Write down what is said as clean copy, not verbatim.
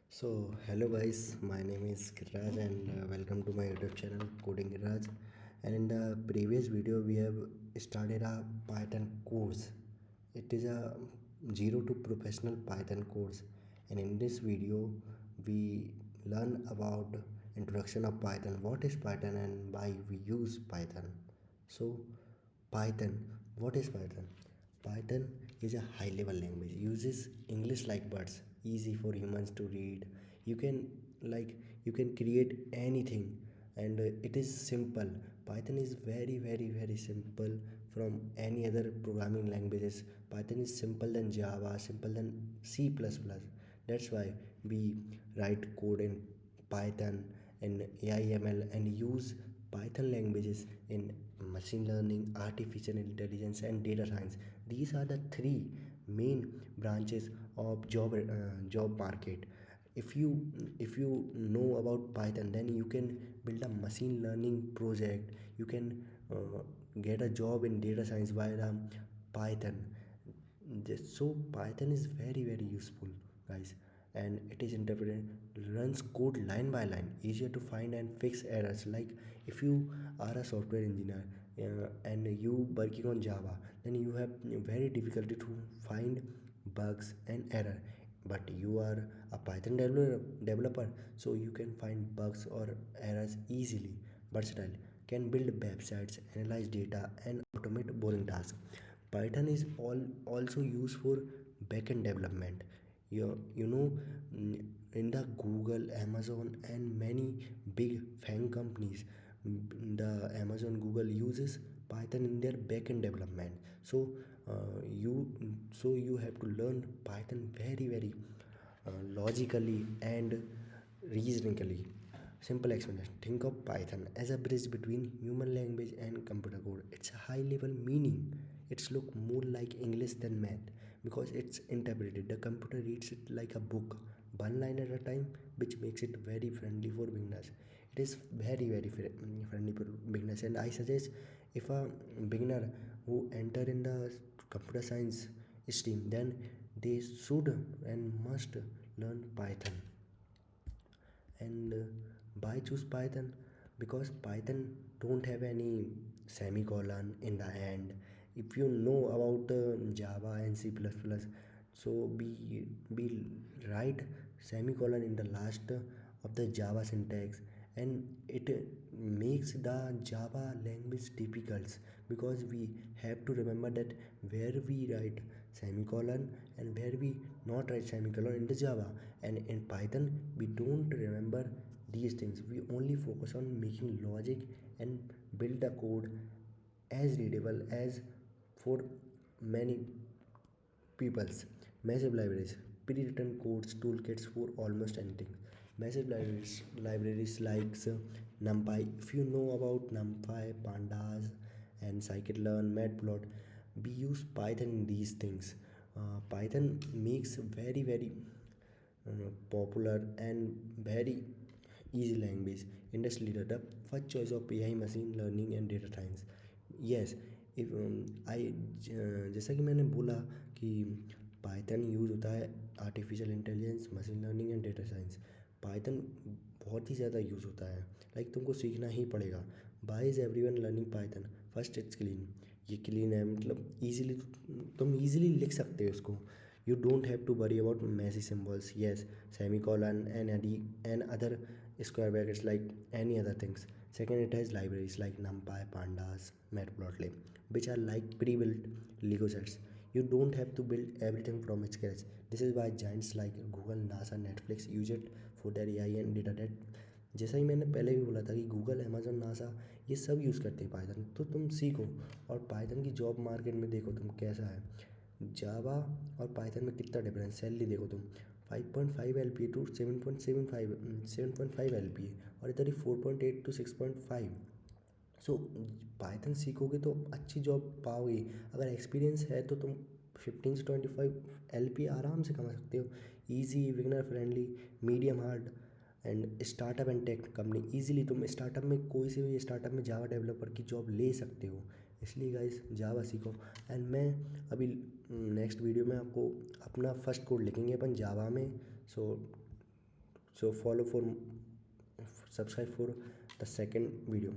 Hello guys, my name is Kiraj and welcome to my YouTube channel Coding Kiraj. And in the previous video, we have started a Python course. It is a zero to professional Python course, and in this video, we learn about introduction of Python, what is Python, and why we use Python. So, Python, what is Python? Python is a high level language, uses English like words, easy for humans to read. You can like you can create anything, and it is simple. Python is very simple from any other programming languages. Python is simple than Java, simple than C++. That's why we write code in Python and AIML and use Python languages in machine learning, artificial intelligence, and data science. These are the three main branches of job market. If you know about Python, then you can build a machine learning project. You can get a job in data science via Python. So Python is very useful, guys, and it is interpreted, runs code line by line, easier to find and fix errors. Like if you are a software engineer and you working on Java, then you have very difficulty to find bugs and error. But you are a Python developer, so you can find bugs or errors easily. Versatile, can build websites, analyze data, and automate boring tasks. Python is also used for backend development. You know, in the Google, Amazon, and many big FANG companies, the Amazon, Google uses Python in their backend development. So you you have to learn Python very logically and reasonably. Simple explanation. Think of Python as a bridge between human language and computer code. It's a high level meaning. It's look more like English than math because it's interpreted. The computer reads it like a book, one line at a time, which makes it very friendly for beginners. It is friendly for beginners, and I suggest if a beginner who enter in the computer science stream, then they should and must learn Python. And why choose Python? Because Python don't have any semicolon in the end. If you know about Java and C++, so we write semicolon in the last of the Java syntax, and it makes the Java language difficult because we have to remember that where we write semicolon and where we not write semicolon in the Java. And in Python we don't remember these things. We only focus on making logic and build the code as readable as for many peoples. Massive libraries, pre-written codes, toolkits for almost anything. Massive libraries like NumPy. If you know about NumPy, Pandas, and scikit-learn, Matplot, we use Python in these things. Python makes very popular and very easy language. Industry leader, the first choice of AI, machine learning and data science. Yes, if I जैसा कि मैंने बोला कि Python use होता है artificial intelligence, machine learning and data science. Python बहुत ही ज़्यादा use होता है. लाइक तुमको सीखना ही पड़ेगा. Why is everyone learning Python? First it's clean. ये क्लीन है मतलब ईजिली, तुम ईजिली लिख सकते हो इसको. You don't have to worry about messy symbols. Yes, semicolon and other square brackets like any other things. Second, it has libraries like NumPy, Pandas, Matplotlib, which are like pre-built Lego sets. You don't have to build everything from scratch. This is why giants like Google, NASA, Netflix use it for their AI and data. That जैसा ही मैंने पहले भी बोला था कि Google, Amazon, NASA, ये सब use करते हैं पाइथन. तो तुम सीखो और पाइथन की जॉब मार्केट में देखो तुम कैसा है. जावा और पाइथन में कितना डिफरेंस. सैलरी देखो तुम, 5.5 L P to 7.5 L P है, और इधर ही 4.8 टू 6.5. सो पाइथन सीखोगे तो अच्छी जॉब पाओगे. अगर एक्सपीरियंस है तो तुम 15 से 25 एल पी आराम से कमा सकते हो. Easy, beginner friendly, medium hard and startup and tech company. Easily तुम स्टार्टअप में, कोई से भी स्टार्टअप में जावा डेवलपर की जॉब ले सकते हो. इसलिए गाइस जावा सीखो. एंड मैं अभी नेक्स्ट वीडियो में आपको अपना फर्स्ट कोड लिखेंगे अपन जावा में. सो So follow for subscribe for the second video.